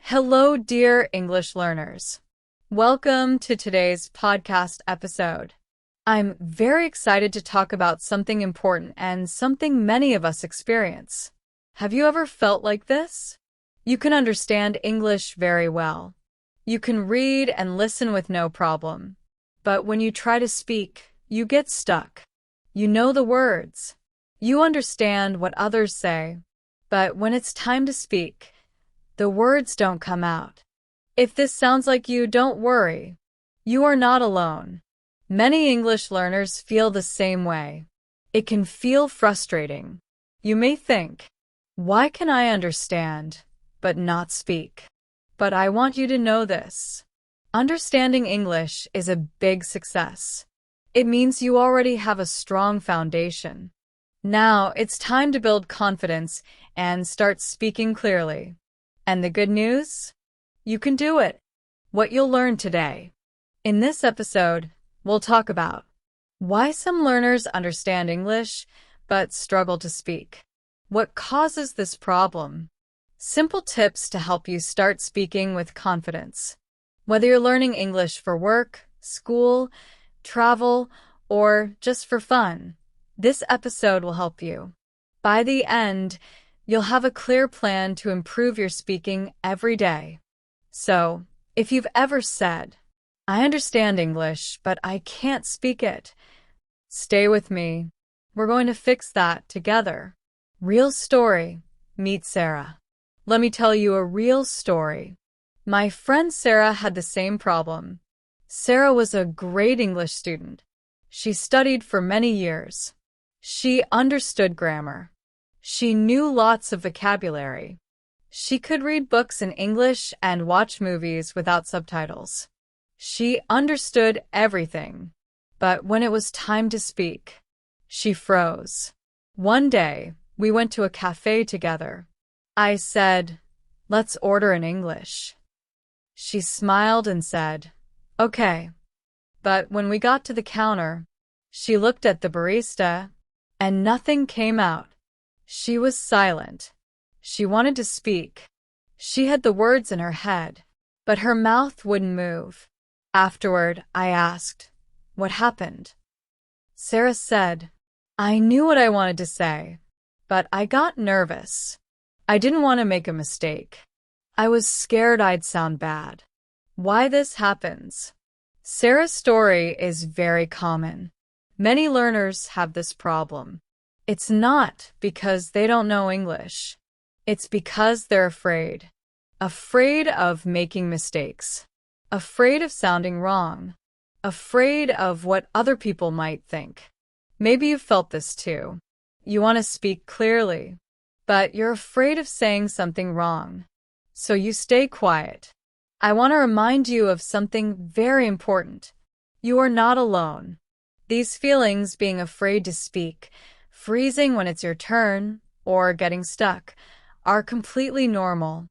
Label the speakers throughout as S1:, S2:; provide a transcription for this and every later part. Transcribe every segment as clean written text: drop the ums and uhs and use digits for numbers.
S1: Hello, dear English learners. Welcome to today's podcast episode. I'm very excited to talk about something important and something many of us experience. Have you ever felt like this? You can understand English very well. You can read and listen with no problem. But when you try to speak, you get stuck. You know the words. You understand what others say. But when it's time to speak, the words don't come out. If this sounds like you, don't worry. You are not alone. Many English learners feel the same way. It can feel frustrating. You may think, why can I understand, but not speak? But I want you to know this. Understanding English is a big success. It means you already have a strong foundation. Now it's time to build confidence and start speaking clearly. And the good news? You can do it. What you'll learn today. In this episode, we'll talk about why some learners understand English but struggle to speak. What causes this problem? Simple tips to help you start speaking with confidence. Whether you're learning English for work, school, travel, or just for fun, this episode will help you. By the end, you'll have a clear plan to improve your speaking every day. So, if you've ever said, I understand English, but I can't speak it, stay with me. We're going to fix that together. Real story. Meet Sarah. Let me tell you a real story. My friend Sarah had the same problem. Sarah was a great English student. She studied for many years. She understood grammar. She knew lots of vocabulary. She could read books in English and watch movies without subtitles. She understood everything. But when it was time to speak, she froze. One day, we went to a cafe together. I said, let's order in English. She smiled and said, okay. But when we got to the counter, she looked at the barista, and nothing came out. She was silent. She wanted to speak. She had the words in her head, but her mouth wouldn't move. Afterward, I asked, what happened? Sarah said, I knew what I wanted to say, but I got nervous. I didn't want to make a mistake. I was scared I'd sound bad. Why this happens? Sarah's story is very common. Many learners have this problem. It's not because they don't know English. It's because they're afraid. Afraid of making mistakes. Afraid of sounding wrong. Afraid of what other people might think. Maybe you've felt this too. You want to speak clearly, but you're afraid of saying something wrong. So you stay quiet. I want to remind you of something very important. You are not alone. These feelings, being afraid to speak, freezing when it's your turn, or getting stuck, are completely normal.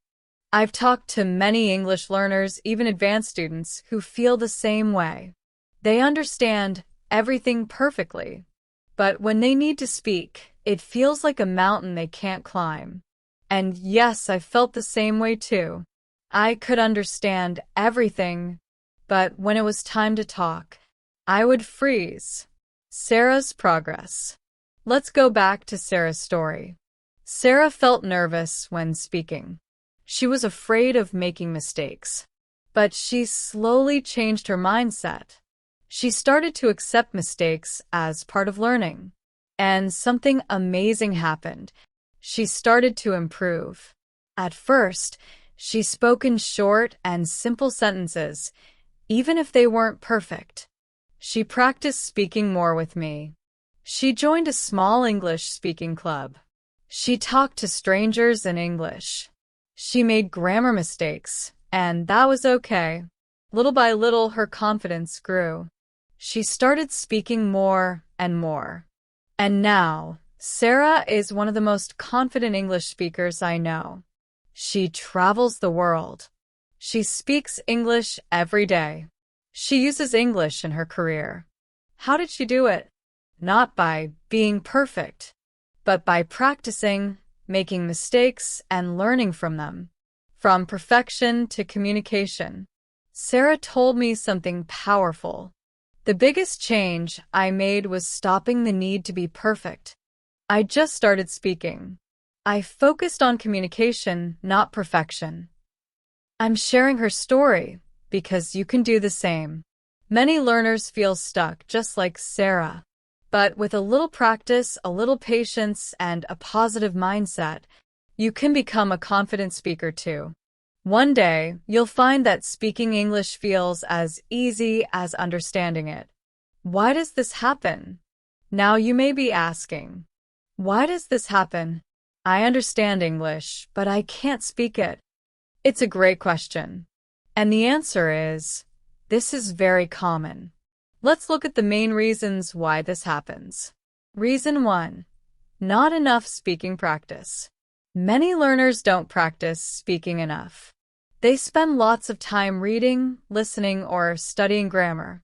S1: I've talked to many English learners, even advanced students, who feel the same way. They understand everything perfectly, but when they need to speak, it feels like a mountain they can't climb. And yes, I felt the same way too. I could understand everything, but when it was time to talk, I would freeze. Sarah's progress. Let's go back to Sarah's story. Sarah felt nervous when speaking. She was afraid of making mistakes. But she slowly changed her mindset. She started to accept mistakes as part of learning. And something amazing happened. She started to improve. At first, she spoke in short and simple sentences, even if they weren't perfect. She practiced speaking more with me. She joined a small English speaking club. She talked to strangers in English. She made grammar mistakes, and that was okay. Little by little, her confidence grew. She started speaking more and more. And now, Sarah is one of the most confident English speakers I know. She travels the world. She speaks English every day. She uses English in her career. How did she do it? Not by being perfect, but by practicing, making mistakes, and learning from them. From perfection to communication. Sarah told me something powerful. The biggest change I made was stopping the need to be perfect. I just started speaking. I focused on communication, not perfection. I'm sharing her story because you can do the same. Many learners feel stuck, just like Sarah. But with a little practice, a little patience, and a positive mindset, you can become a confident speaker too. One day, you'll find that speaking English feels as easy as understanding it. Why does this happen? Now you may be asking, why does this happen? I understand English, but I can't speak it. It's a great question. And the answer is, this is very common. Let's look at the main reasons why this happens. Reason 1. Not enough speaking practice. Many learners don't practice speaking enough. They spend lots of time reading, listening, or studying grammar.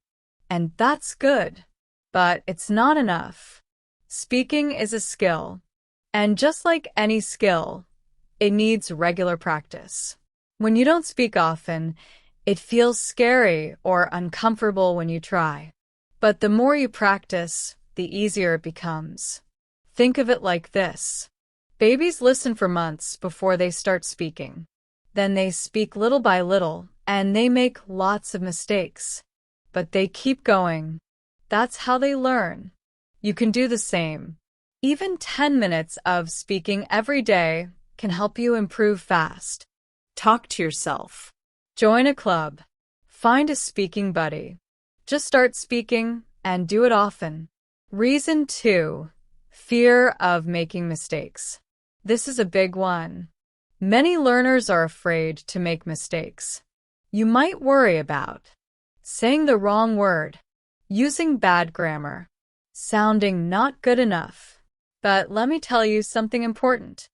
S1: And that's good. But it's not enough. Speaking is a skill. And just like any skill, it needs regular practice. When you don't speak often, it feels scary or uncomfortable when you try. But the more you practice, the easier it becomes. Think of it like this. Babies listen for months before they start speaking. Then they speak little by little, and they make lots of mistakes. But they keep going. That's how they learn. You can do the same. Even 10 minutes of speaking every day can help you improve fast. Talk to yourself. Join a club. Find a speaking buddy. Just start speaking and do it often. Reason 2. Fear of making mistakes. This is a big one. Many learners are afraid to make mistakes. You might worry about saying the wrong word, using bad grammar, sounding not good enough. But let me tell you something important.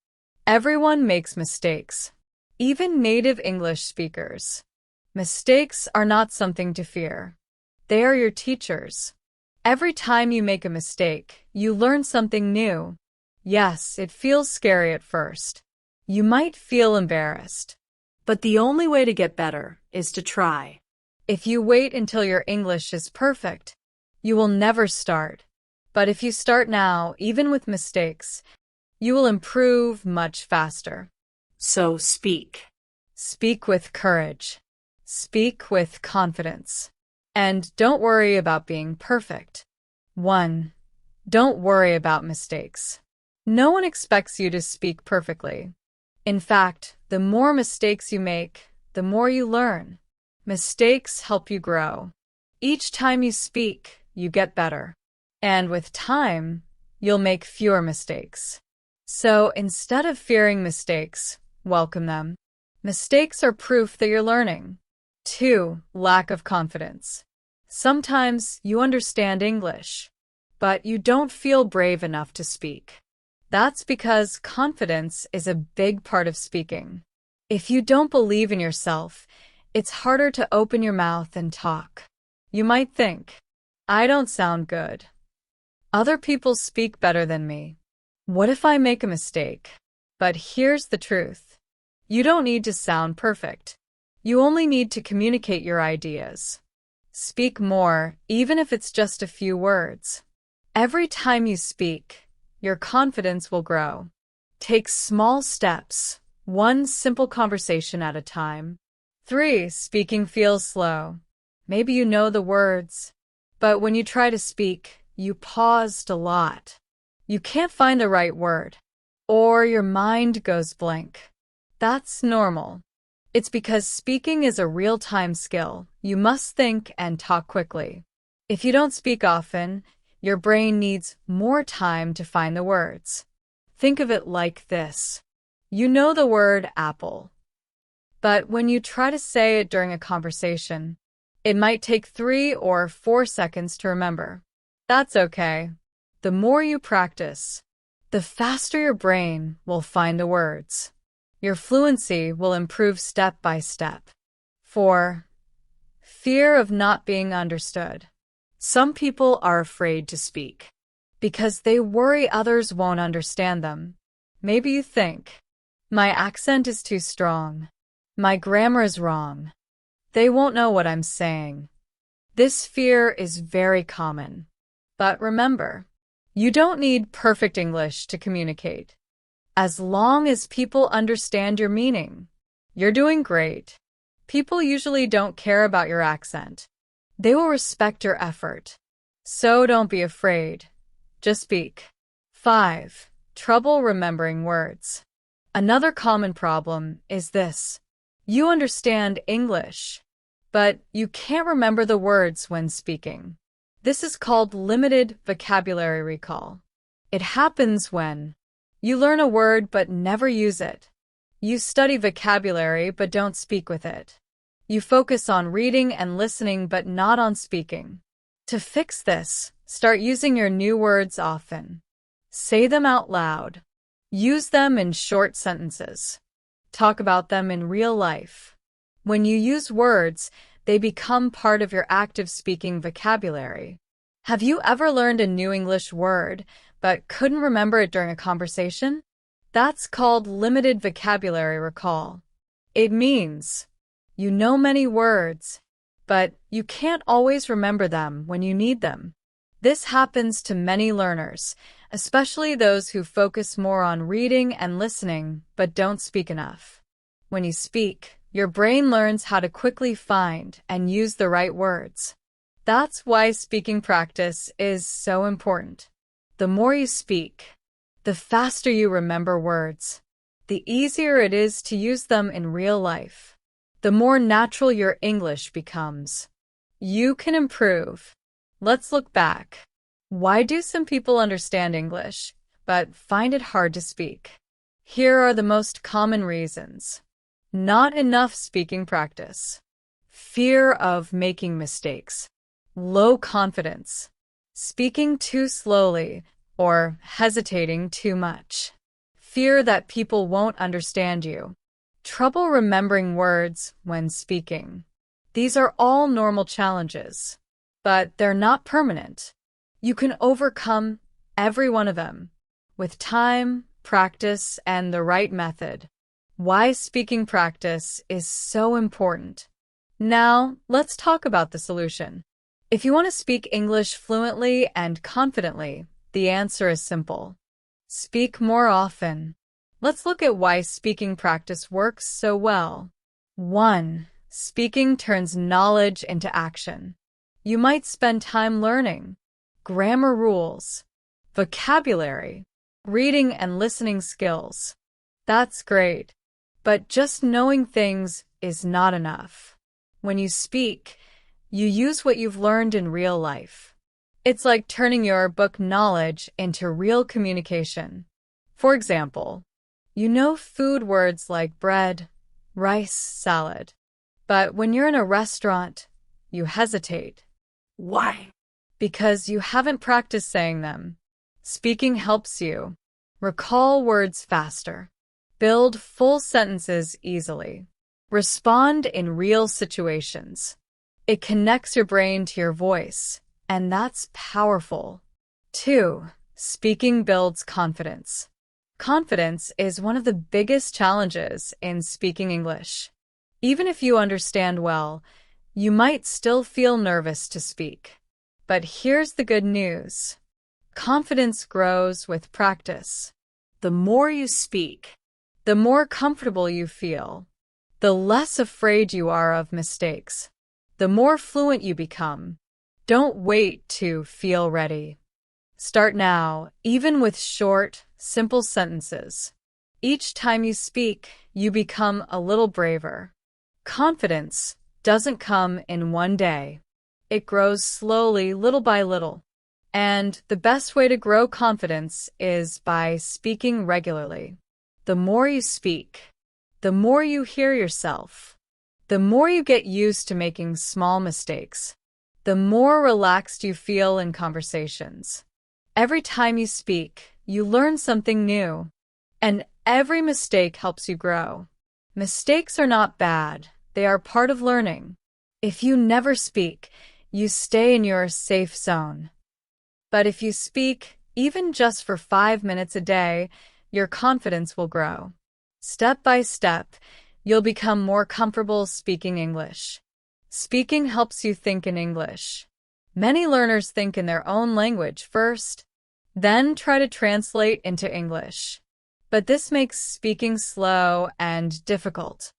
S1: Everyone makes mistakes, even native English speakers. Mistakes are not something to fear. They are your teachers. Every time you make a mistake, you learn something new. Yes, it feels scary at first. You might feel embarrassed. But the only way to get better is to try. If you wait until your English is perfect, you will never start. But if you start now, even with mistakes, you will improve much faster. So speak. Speak with courage. Speak with confidence. And don't worry about being perfect. 1. Don't worry about mistakes. No one expects you to speak perfectly. In fact, the more mistakes you make, the more you learn. Mistakes help you grow. Each time you speak, you get better. And with time, you'll make fewer mistakes. So instead of fearing mistakes, welcome them. Mistakes are proof that you're learning. 2. Lack of confidence. Sometimes you understand English, but you don't feel brave enough to speak. That's because confidence is a big part of speaking. If you don't believe in yourself, it's harder to open your mouth and talk. You might think, I don't sound good. Other people speak better than me. What if I make a mistake? But here's the truth. You don't need to sound perfect. You only need to communicate your ideas. Speak more, even if it's just a few words. Every time you speak, your confidence will grow. Take small steps, one simple conversation at a time. 3. Speaking feels slow. Maybe you know the words, but when you try to speak, you paused a lot. You can't find the right word, or your mind goes blank. That's normal. It's because speaking is a real-time skill. You must think and talk quickly. If you don't speak often, your brain needs more time to find the words. Think of it like this. You know the word apple. But when you try to say it during a conversation, it might take 3 or 4 seconds to remember. That's okay. The more you practice, the faster your brain will find the words. Your fluency will improve step by step. 4. Fear of not being understood. Some people are afraid to speak because they worry others won't understand them. Maybe you think, my accent is too strong. My grammar is wrong. They won't know what I'm saying. This fear is very common. But remember, you don't need perfect English to communicate. As long as people understand your meaning, you're doing great. People usually don't care about your accent. They will respect your effort. So don't be afraid. Just speak. 5. Trouble remembering words. Another common problem is this. You understand English, but you can't remember the words when speaking. This is called limited vocabulary recall. It happens when you learn a word but never use it. You study vocabulary but don't speak with it. You focus on reading and listening but not on speaking. To fix this, start using your new words often. Say them out loud. Use them in short sentences. Talk about them in real life. When you use words, they become part of your active speaking vocabulary. Have you ever learned a new English word but couldn't remember it during a conversation? That's called limited vocabulary recall. It means you know many words, but you can't always remember them when you need them. This happens to many learners, especially those who focus more on reading and listening but don't speak enough. When you speak, your brain learns how to quickly find and use the right words. That's why speaking practice is so important. The more you speak, the faster you remember words. The easier it is to use them in real life. The more natural your English becomes. You can improve. Let's look back. Why do some people understand English, but find it hard to speak? Here are the most common reasons. Not enough speaking practice. Fear of making mistakes. Low confidence. Speaking too slowly or hesitating too much. Fear that people won't understand you. Trouble remembering words when speaking. These are all normal challenges, but they're not permanent. You can overcome every one of them with time, practice, and the right method. Why speaking practice is so important. Now, let's talk about the solution. If you want to speak English fluently and confidently, the answer is simple. Speak more often. Let's look at why speaking practice works so well. 1. Speaking turns knowledge into action. You might spend time learning grammar rules, vocabulary, reading and listening skills. That's great, but just knowing things is not enough. When you speak, you use what you've learned in real life. It's like turning your book knowledge into real communication. For example, you know food words like bread, rice, salad. But when you're in a restaurant, you hesitate. Why? Because you haven't practiced saying them. Speaking helps you recall words faster, build full sentences easily, respond in real situations. It connects your brain to your voice, and that's powerful. 2. Speaking builds confidence. Confidence is one of the biggest challenges in speaking English. Even if you understand well, you might still feel nervous to speak. But here's the good news. Confidence grows with practice. The more you speak, the more comfortable you feel. The less afraid you are of mistakes. The more fluent you become. Don't wait to feel ready. Start now, even with short, simple sentences. Each time you speak, you become a little braver. Confidence doesn't come in one day. It grows slowly, little by little. And the best way to grow confidence is by speaking regularly. The more you speak, the more you hear yourself. The more you get used to making small mistakes, the more relaxed you feel in conversations. Every time you speak, you learn something new. And every mistake helps you grow. Mistakes are not bad. They are part of learning. If you never speak, you stay in your safe zone. But if you speak, even just for 5 minutes a day, your confidence will grow. Step by step, You'll become more comfortable speaking English. Speaking helps you think in English. Many learners think in their own language first, then try to translate into English. But this makes speaking slow and difficult.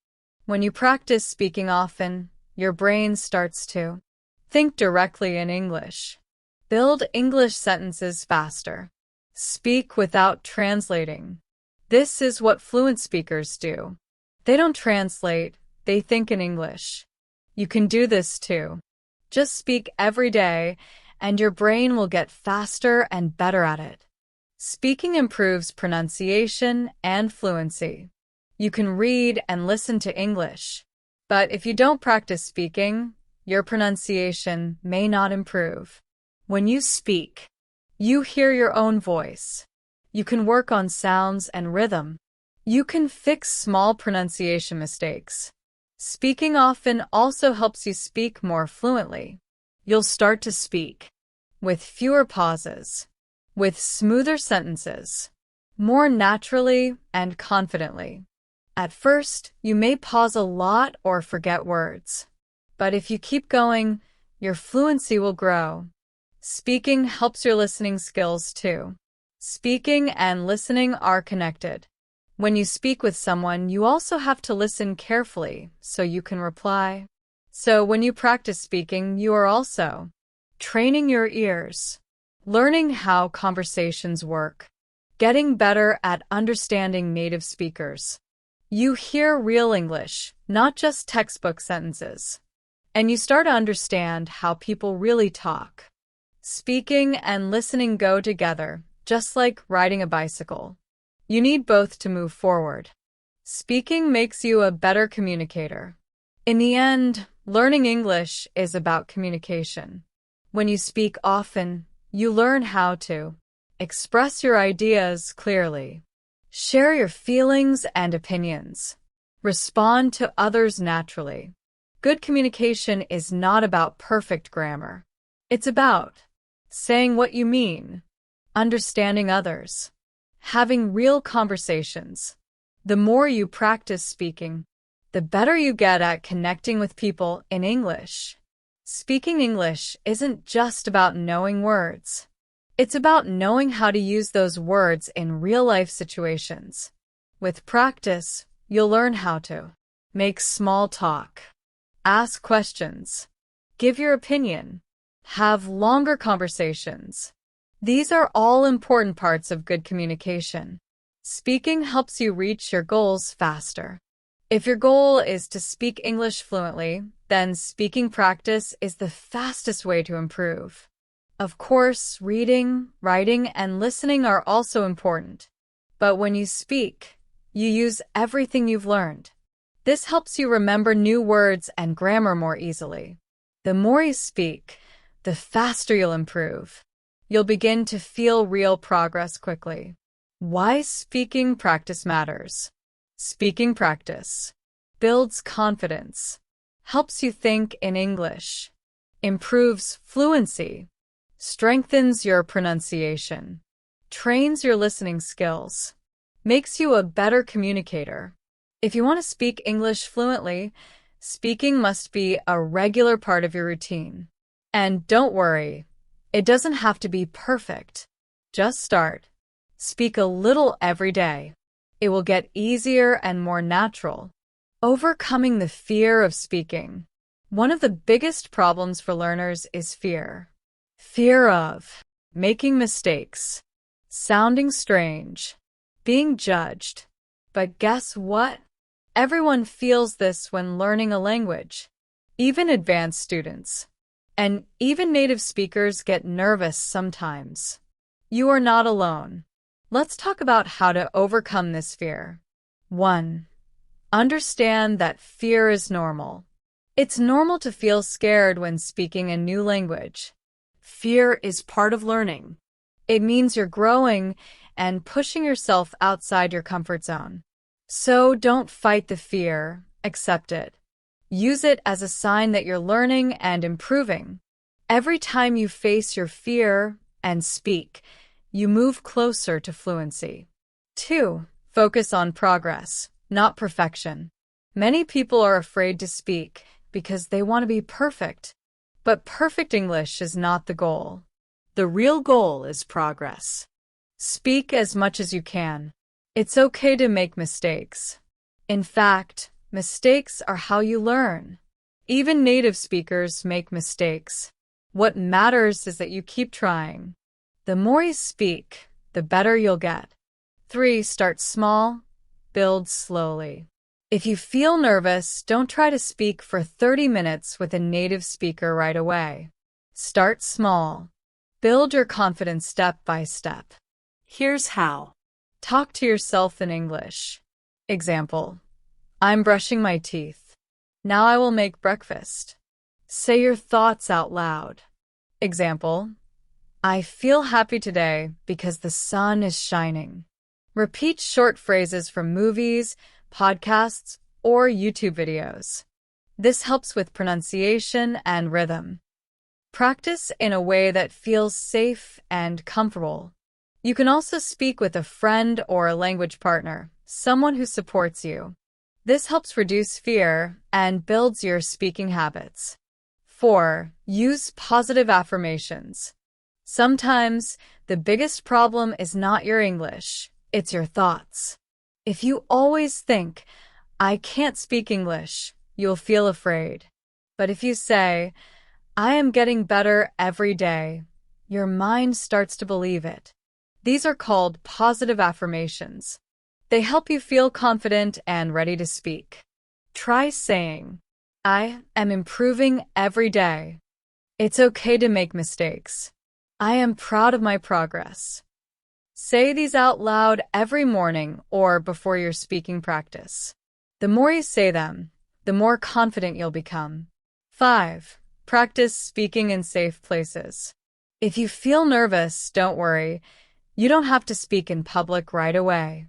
S1: When you practice speaking often, your brain starts to think directly in English. Build English sentences faster. Speak without translating. This is what fluent speakers do. They don't translate, they think in English. You can do this too. Just speak every day, and your brain will get faster and better at it. Speaking improves pronunciation and fluency. You can read and listen to English, but if you don't practice speaking, your pronunciation may not improve. When you speak, you hear your own voice. You can work on sounds and rhythm. You can fix small pronunciation mistakes. Speaking often also helps you speak more fluently. You'll start to speak with fewer pauses, with smoother sentences, more naturally and confidently. At first, you may pause a lot or forget words. But if you keep going, your fluency will grow. Speaking helps your listening skills too. Speaking and listening are connected. When you speak with someone, you also have to listen carefully so you can reply. So when you practice speaking, you are also training your ears, learning how conversations work, getting better at understanding native speakers. You hear real English, not just textbook sentences, and you start to understand how people really talk. Speaking and listening go together, just like riding a bicycle. You need both to move forward. Speaking makes you a better communicator. In the end, learning English is about communication. When you speak often, you learn how to express your ideas clearly, share your feelings and opinions, respond to others naturally. Good communication is not about perfect grammar. It's about saying what you mean, understanding others, having real conversations. The more you practice speaking, the better you get at connecting with people in English. Speaking English isn't just about knowing words. It's about knowing how to use those words in real-life situations. With practice, you'll learn how to make small talk, ask questions, give your opinion, have longer conversations. These are all important parts of good communication. Speaking helps you reach your goals faster. If your goal is to speak English fluently, then speaking practice is the fastest way to improve. Of course, reading, writing, and listening are also important. But when you speak, you use everything you've learned. This helps you remember new words and grammar more easily. The more you speak, the faster you'll improve. You'll begin to feel real progress quickly. Why speaking practice matters. Speaking practice builds confidence, helps you think in English, improves fluency, strengthens your pronunciation, trains your listening skills, makes you a better communicator. If you want to speak English fluently, speaking must be a regular part of your routine. And don't worry, it doesn't have to be perfect. Just start. Speak a little every day. It will get easier and more natural. Overcoming the fear of speaking. One of the biggest problems for learners is fear. Fear of making mistakes, sounding strange, being judged. But guess what? Everyone feels this when learning a language. Even advanced students. And even native speakers get nervous sometimes. You are not alone. Let's talk about how to overcome this fear. 1. Understand that fear is normal. It's normal to feel scared when speaking a new language. Fear is part of learning. It means you're growing and pushing yourself outside your comfort zone. So don't fight the fear, accept it. Use it as a sign that you're learning and improving. Every time you face your fear and speak, you move closer to fluency. 2. Focus on progress, not perfection. Many people are afraid to speak because they want to be perfect. But perfect English is not the goal. The real goal is progress. Speak as much as you can. It's okay to make mistakes. In fact, mistakes are how you learn. Even native speakers make mistakes. What matters is that you keep trying. The more you speak, the better you'll get. 3. Start small, build slowly. If you feel nervous, don't try to speak for 30 minutes with a native speaker right away. Start small. Build your confidence step by step. Here's how. Talk to yourself in English. Example: I'm brushing my teeth. Now I will make breakfast. Say your thoughts out loud. Example: I feel happy today because the sun is shining. Repeat short phrases from movies, podcasts, or YouTube videos. This helps with pronunciation and rhythm. Practice in a way that feels safe and comfortable. You can also speak with a friend or a language partner, someone who supports you. This helps reduce fear and builds your speaking habits. 4. Use positive affirmations. Sometimes the biggest problem is not your English, it's your thoughts. If you always think, I can't speak English, you'll feel afraid. But if you say, I am getting better every day, your mind starts to believe it. These are called positive affirmations. They help you feel confident and ready to speak. Try saying, I am improving every day. It's okay to make mistakes. I am proud of my progress. Say these out loud every morning or before your speaking practice. The more you say them, the more confident you'll become. 5. Practice speaking in safe places. If you feel nervous, don't worry. You don't have to speak in public right away.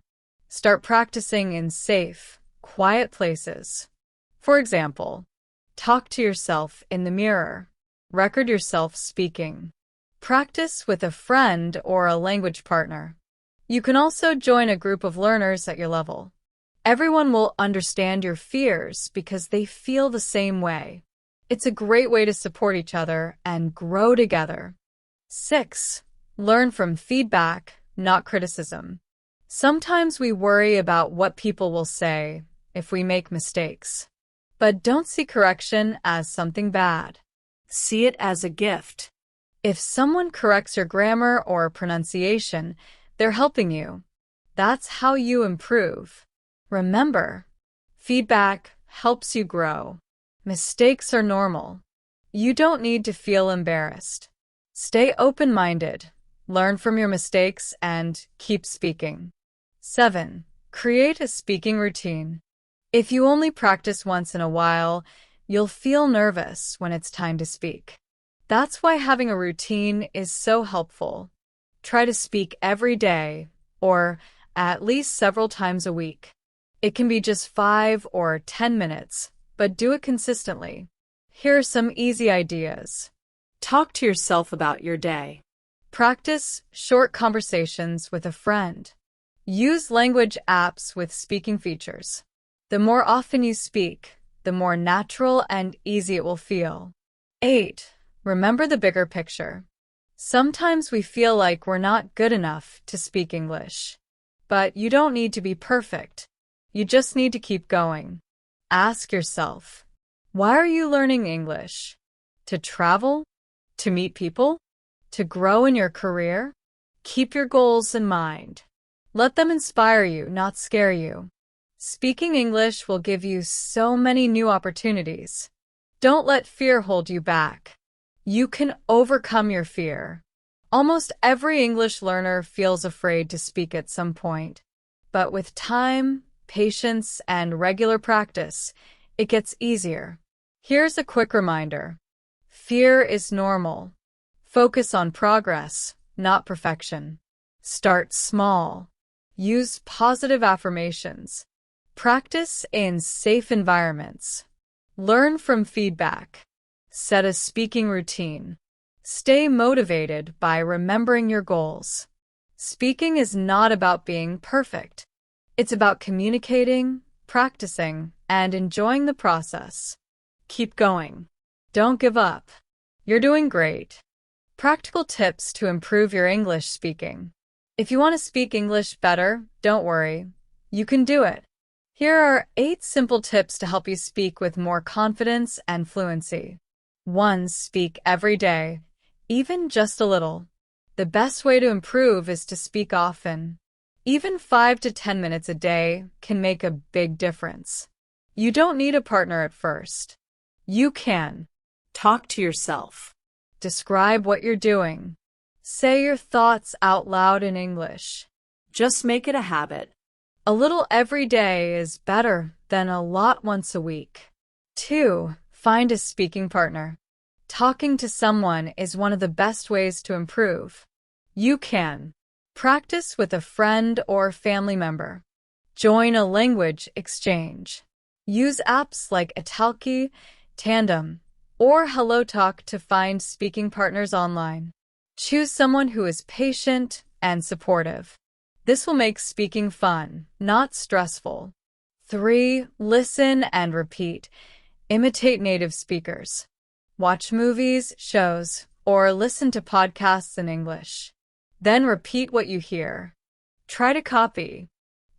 S1: Start practicing in safe, quiet places. For example, talk to yourself in the mirror. Record yourself speaking. Practice with a friend or a language partner. You can also join a group of learners at your level. Everyone will understand your fears because they feel the same way. It's a great way to support each other and grow together. 6. Learn from feedback, not criticism. Sometimes we worry about what people will say if we make mistakes. But don't see correction as something bad. See it as a gift. If someone corrects your grammar or pronunciation, they're helping you. That's how you improve. Remember, feedback helps you grow. Mistakes are normal. You don't need to feel embarrassed. Stay open-minded, learn from your mistakes, and keep speaking. 7. Create a speaking routine. If you only practice once in a while, you'll feel nervous when it's time to speak. That's why having a routine is so helpful. Try to speak every day, or at least several times a week. It can be just 5 or 10 minutes, but do it consistently. Here are some easy ideas. Talk to yourself about your day. Practice short conversations with a friend. Use language apps with speaking features. The more often you speak, the more natural and easy it will feel. 8. Remember the bigger picture. Sometimes we feel like we're not good enough to speak English. But you don't need to be perfect. You just need to keep going. Ask yourself, why are you learning English? To travel? To meet people? To grow in your career? Keep your goals in mind. Let them inspire you, not scare you. Speaking English will give you so many new opportunities. Don't let fear hold you back. You can overcome your fear. Almost every English learner feels afraid to speak at some point. But with time, patience, and regular practice, it gets easier. Here's a quick reminder. Fear is normal. Focus on progress, not perfection. Start small. Use positive affirmations. Practice in safe environments. Learn from feedback. Set a speaking routine. Stay motivated by remembering your goals. Speaking is not about being perfect. It's about communicating, practicing and enjoying the process. Keep going. Don't give up. You're doing great. Practical tips to improve your English speaking. If you want to speak English better, don't worry. You can do it. Here are 8 simple tips to help you speak with more confidence and fluency. 1. Speak every day, even just a little. The best way to improve is to speak often. Even 5 to 10 minutes a day can make a big difference. You don't need a partner at first. You can
S2: talk to yourself.
S1: Describe what you're doing. Say your thoughts out loud in English.
S2: Just make it a habit.
S1: A little every day is better than a lot once a week. 2. Find a speaking partner. Talking to someone is one of the best ways to improve. You can practice with a friend or family member. Join a language exchange. Use apps like Italki, Tandem, or HelloTalk to find speaking partners online. Choose someone who is patient and supportive. This will make speaking fun, not stressful. 3. Listen and repeat. Imitate native speakers. Watch movies, shows, or listen to podcasts in English. Then repeat what you hear. Try to copy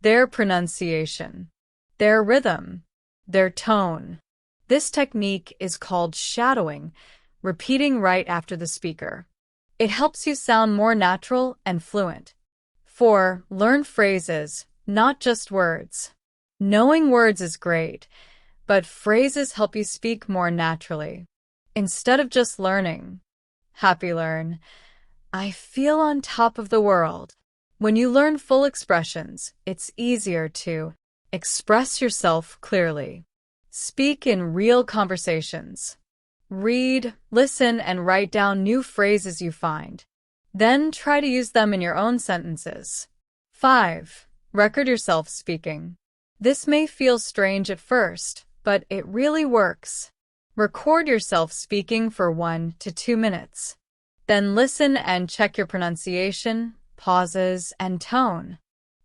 S1: their pronunciation, their rhythm, their tone. This technique is called shadowing, repeating right after the speaker. It helps you sound more natural and fluent. 4. Learn phrases, not just words. Knowing words is great, but phrases help you speak more naturally. Instead of just learning, happy learn, I feel on top of the world. When you learn full expressions, it's easier to express yourself clearly. Speak in real conversations. Read, listen, and write down new phrases you find. Then try to use them in your own sentences. 5. Record yourself speaking. This may feel strange at first, but it really works. Record yourself speaking for 1 to 2 minutes. Then listen and check your pronunciation, pauses, and tone.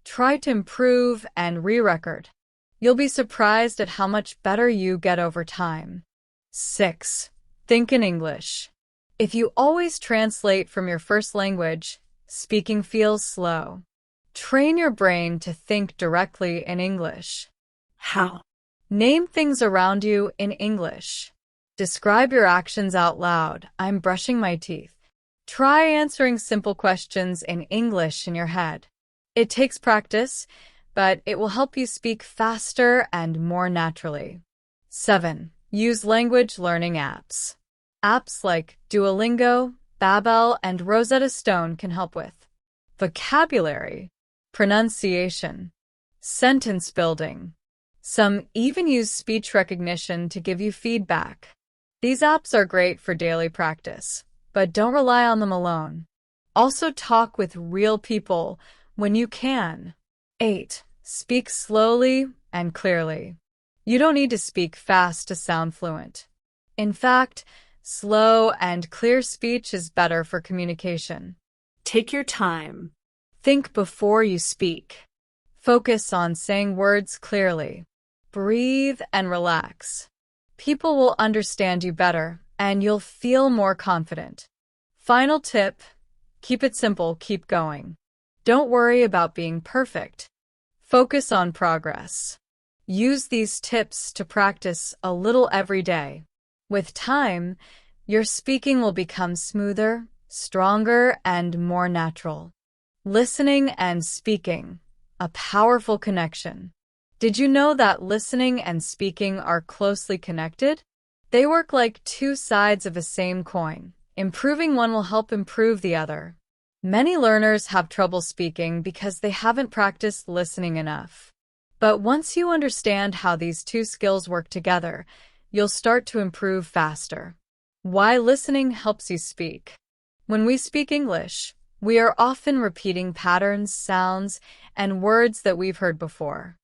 S1: Try to improve and re-record. You'll be surprised at how much better you get over time. 6. Think in English. If you always translate from your first language, speaking feels slow. Train your brain to think directly in English.
S2: How?
S1: Name things around you in English. Describe your actions out loud. I'm brushing my teeth. Try answering simple questions in English in your head. It takes practice, but it will help you speak faster and more naturally. 7. Use language learning apps. Apps like Duolingo, Babbel, and Rosetta Stone can help with vocabulary, pronunciation, sentence building. Some even use speech recognition to give you feedback. These apps are great for daily practice, but don't rely on them alone. Also talk with real people when you can. 8. Speak slowly and clearly. You don't need to speak fast to sound fluent. In fact, slow and clear speech is better for communication.
S2: Take your time.
S1: Think before you speak. Focus on saying words clearly. Breathe and relax. People will understand you better, and you'll feel more confident. Final tip: keep it simple, keep going. Don't worry about being perfect. Focus on progress. Use these tips to practice a little every day. With time, your speaking will become smoother, stronger, and more natural. Listening and speaking, a powerful connection. Did you know that listening and speaking are closely connected? They work like two sides of a same coin. Improving one will help improve the other. Many learners have trouble speaking because they haven't practiced listening enough. But once you understand how these two skills work together, you'll start to improve faster. Why listening helps you speak. When we speak English, we are often repeating patterns, sounds, and words that we've heard before.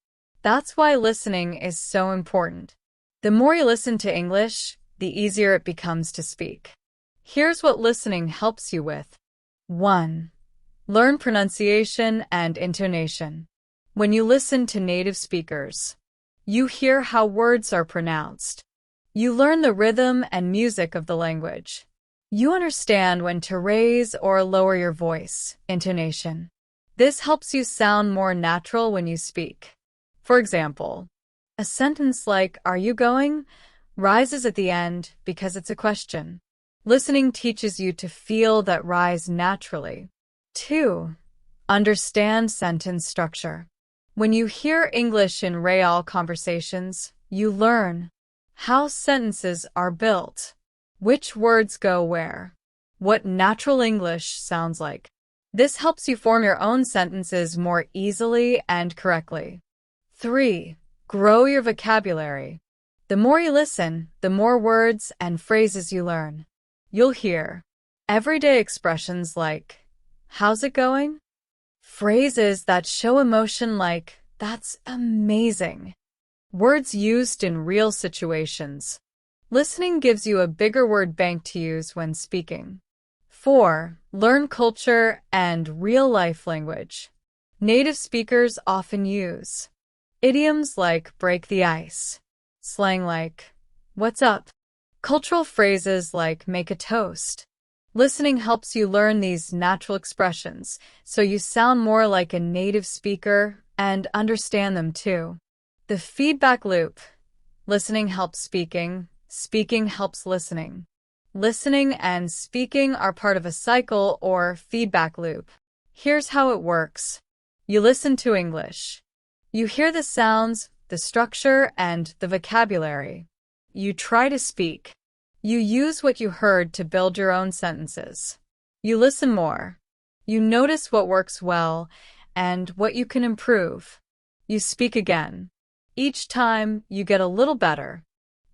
S1: That's why listening is so important. The more you listen to English, the easier it becomes to speak. Here's what listening helps you with. 1. Learn pronunciation and intonation. When you listen to native speakers, You hear how words are pronounced. You learn the rhythm and music of the language. You understand when to raise or lower your voice, intonation. This helps you sound more natural when you speak. For example, a sentence like, "Are you going?" rises at the end because it's a question. Listening teaches you to feel that rise naturally. 2. Understand sentence structure. When you hear English in real conversations, you learn how sentences are built, which words go where, what natural English sounds like. This helps you form your own sentences more easily and correctly. 3. Grow your vocabulary. The more you listen, the more words and phrases you learn. You'll hear everyday expressions like, "How's it going?" Phrases that show emotion like, "That's amazing." Words used in real situations. Listening gives you a bigger word bank to use when speaking. 4. Learn culture and real-life language. Native speakers often use idioms like break the ice, slang like, "What's up?" Cultural phrases like make a toast. Listening helps you learn these natural expressions, so you sound more like a native speaker and understand them too. The feedback loop. Listening helps speaking. Speaking helps listening. Listening and speaking are part of a cycle or feedback loop. Here's how it works. You listen to English. You hear the sounds, the structure, and the vocabulary. You try to speak. You use what you heard to build your own sentences. You listen more. You notice what works well and what you can improve. You speak again. Each time, you get a little better.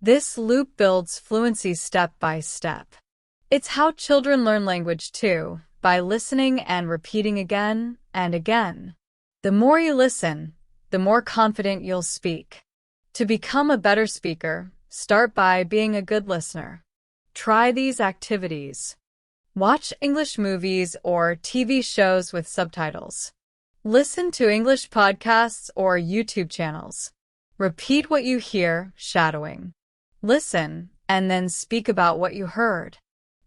S1: This loop builds fluency step by step. It's how children learn language too, by listening and repeating again and again. The more you listen, the more confident you'll speak. To become a better speaker, start by being a good listener. Try these activities. Watch English movies or TV shows with subtitles. Listen to English podcasts or YouTube channels. Repeat what you hear, shadowing. Listen, and then speak about what you heard.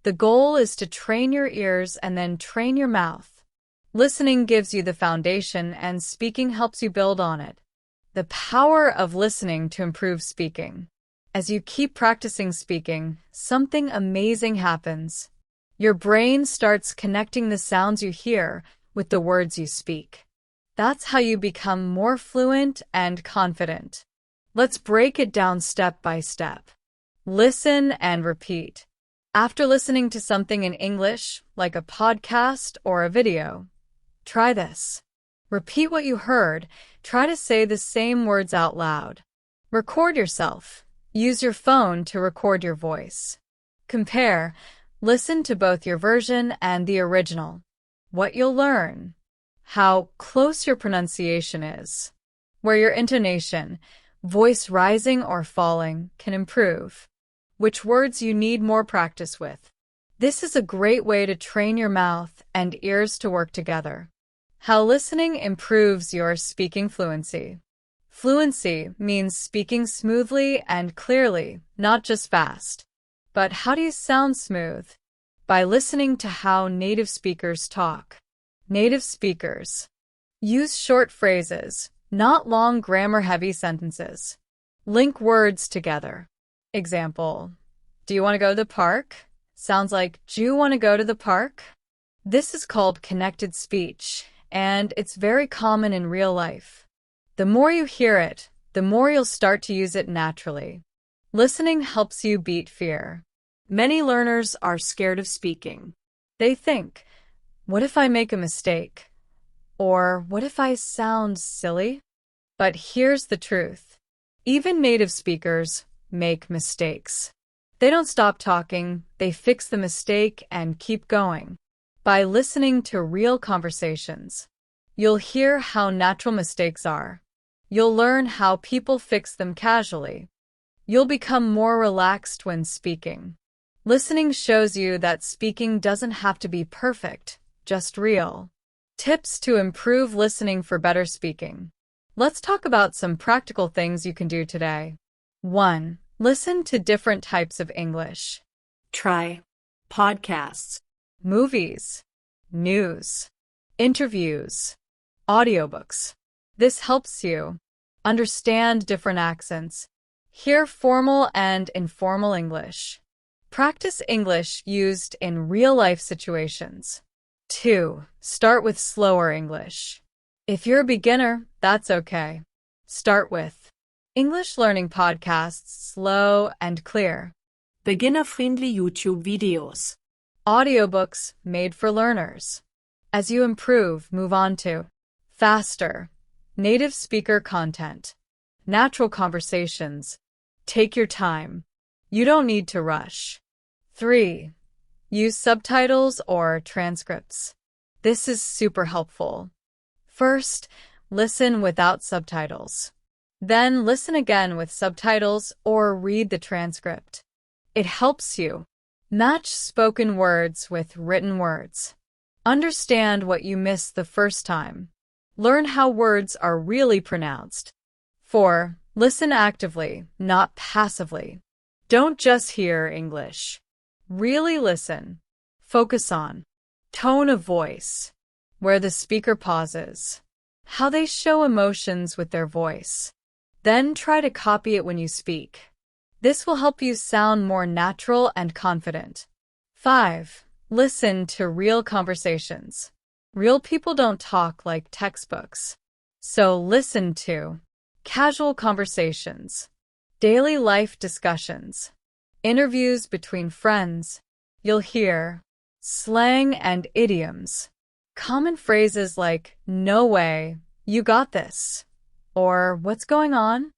S1: The goal is to train your ears and then train your mouth. Listening gives you the foundation, and speaking helps you build on it. The power of listening to improve speaking. As you keep practicing speaking, something amazing happens. Your brain starts connecting the sounds you hear with the words you speak. That's how you become more fluent and confident. Let's break it down step by step. Listen and repeat. After listening to something in English, like a podcast or a video, try this. Repeat what you heard. Try to say the same words out loud. Record yourself. Use your phone to record your voice. Compare. Listen to both your version and the original. What you'll learn. How close your pronunciation is. Where your intonation, voice rising or falling, can improve. Which words you need more practice with. This is a great way to train your mouth and ears to work together. How listening improves your speaking fluency. Fluency means speaking smoothly and clearly, not just fast. But how do you sound smooth? By listening to how native speakers talk. Native speakers use short phrases, not long grammar-heavy sentences. Link words together. Example, "Do you want to go to the park?" sounds like, "Do you want to go to the park?" This is called connected speech, and it's very common in real life. The more you hear it, the more you'll start to use it naturally. Listening helps you beat fear.
S2: Many learners are scared of speaking.
S1: They think, what if I make a mistake? Or what if I sound silly? But here's the truth. Even native speakers make mistakes. They don't stop talking, they fix the mistake and keep going. By listening to real conversations, you'll hear how natural mistakes are. You'll learn how people fix them casually. You'll become more relaxed when speaking. Listening shows you that speaking doesn't have to be perfect, just real. Tips to improve listening for better speaking. Let's talk about some practical things you can do today. 1. Listen to different types of English.
S2: Try podcasts,
S1: Movies, news, interviews, audiobooks. This helps you understand different accents, hear formal and informal English. Practice English used in real-life situations. 2. Start with slower English. If you're a beginner, that's okay. Start with English learning podcasts, slow and clear.
S2: beginner-friendly YouTube videos,
S1: Audiobooks made for learners. As you improve, move on to faster, native speaker content, natural conversations. Take your time. You don't need to rush. 3. Use subtitles or transcripts. This is super helpful. First, listen without subtitles. Then listen again with subtitles or read the transcript. It helps you match spoken words with written words. Understand what you missed the first time. Learn how words are really pronounced. 4. Listen actively, not passively. Don't just hear English. Really listen. Focus on tone of voice, where the speaker pauses, how they show emotions with their voice. Then try to copy it when you speak. This will help you sound more natural and confident. 5. Listen to real conversations. Real people don't talk like textbooks. So listen to casual conversations, daily life discussions, interviews between friends. You'll hear slang and idioms, common phrases like "no way," "you got this," or "what's going on?"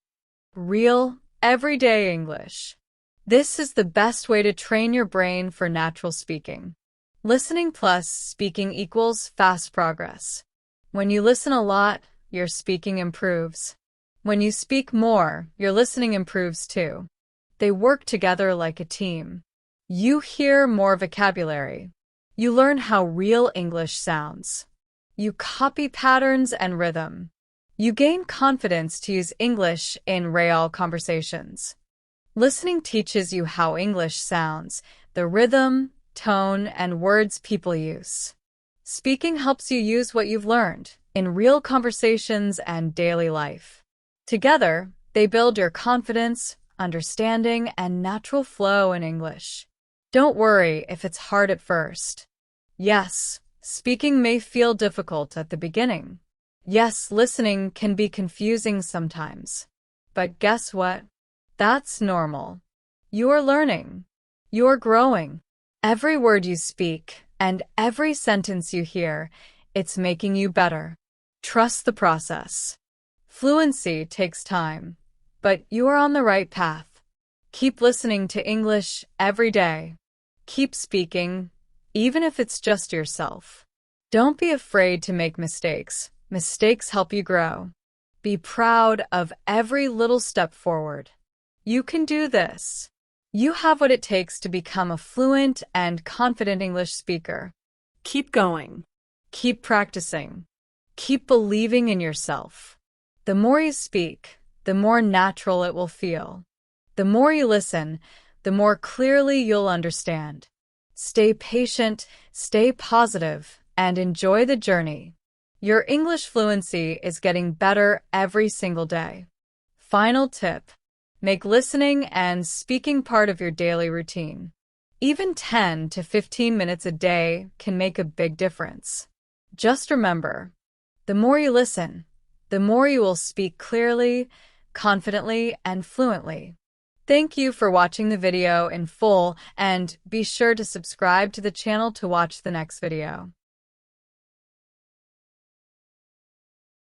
S1: Real, everyday English. This is the best way to train your brain for natural speaking. Listening plus speaking equals fast progress. When you listen a lot, your speaking improves. When you speak more, your listening improves too. They work together like a team. You hear more vocabulary. You learn how real English sounds. You copy patterns and rhythm. You gain confidence to use English in real conversations. Listening teaches you how English sounds, the rhythm, tone, and words people use. Speaking helps you use what you've learned in real conversations and daily life. Together, they build your confidence, understanding, and natural flow in English. Don't worry if it's hard at first. Yes, speaking may feel difficult at the beginning. Yes, listening can be confusing sometimes. But guess what? That's normal. You're learning. You're growing. Every word you speak and every sentence you hear, it's making you better. Trust the process. Fluency takes time, but you are on the right path. Keep listening to English every day. Keep speaking, even if it's just yourself. Don't be afraid to make mistakes. Mistakes help you grow. Be proud of every little step forward. You can do this. You have what it takes to become a fluent and confident English speaker.
S2: keep going.
S1: Keep practicing. Keep believing in yourself. The more you speak, the more natural it will feel. The more you listen, the more clearly you'll understand. Stay patient, stay positive, and enjoy the journey. Your English fluency is getting better every single day. Final tip: make listening and speaking part of your daily routine. Even 10 to 15 minutes a day can make a big difference. Just remember, the more you listen, the more you will speak clearly, confidently, and fluently. Thank you for watching the video in full, and be sure to subscribe to the channel to watch the next video.